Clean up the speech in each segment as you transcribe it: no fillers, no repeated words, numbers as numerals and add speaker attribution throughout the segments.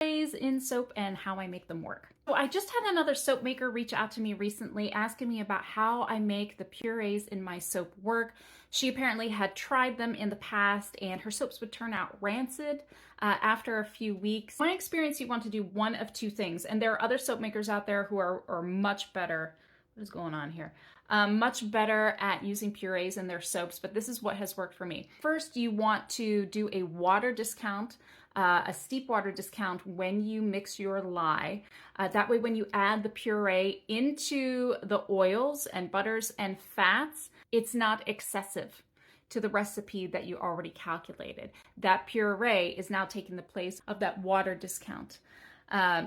Speaker 1: in soap and how I make them work. So I just had another soap maker reach out to me recently asking me about how I make the purees in my soap work. She apparently had tried them in the past and her soaps would turn out rancid after a few weeks. In my experience, you want to do one of two things, and there are other soap makers out there who are much better. What is going on here? Much better at using purees in their soaps, but this is what has worked for me. First, you want to do a water discount, a steep water discount when you mix your lye. That way, when you add the puree into the oils and butters and fats, it's not excessive to the recipe that you already calculated. That puree is now taking the place of that water discount.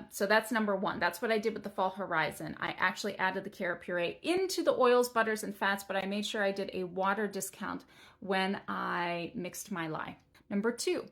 Speaker 1: So that's number one. That's what I did with the Fall Horizon. I actually added the carrot puree into the oils, butters, and fats, but I made sure I did a water discount when I mixed my lye. Number two,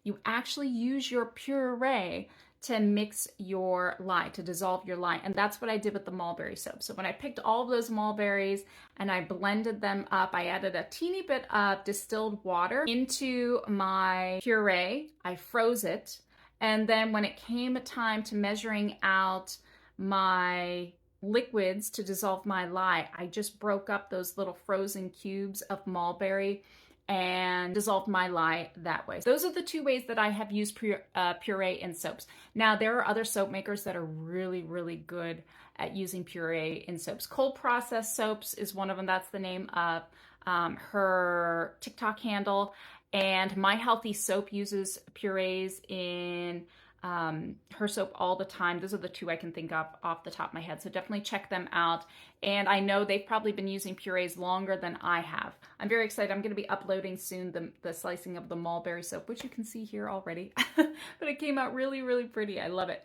Speaker 1: you actually use your puree to mix your lye, to dissolve your lye. And that's what I did with the mulberry soap. So when I picked all of those mulberries and I blended them up, I added a teeny bit of distilled water into my puree. I froze it. And then when it came time to measuring out my liquids to dissolve my lye, I just broke up those little frozen cubes of mulberry and dissolved my lye that way. Those are the two ways that I have used puree in soaps. Now, there are other soap makers that are really, really good at using puree in soaps. Cold Process Soaps is one of them. That's the name of her TikTok handle. And My Healthy Soap uses purees in her soap all the time. Those are the two I can think of off the top of my head. So definitely check them out. And I know they've probably been using purees longer than I have. I'm very excited. I'm going to be uploading soon the slicing of the mulberry soap, which you can see here already. But it came out really, really pretty. I love it.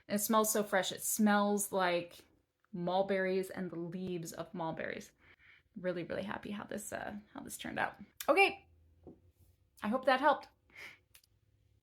Speaker 1: And it smells so fresh. It smells like mulberries and the leaves of mulberries. Really, really happy how this turned out. Okay. I hope that helped.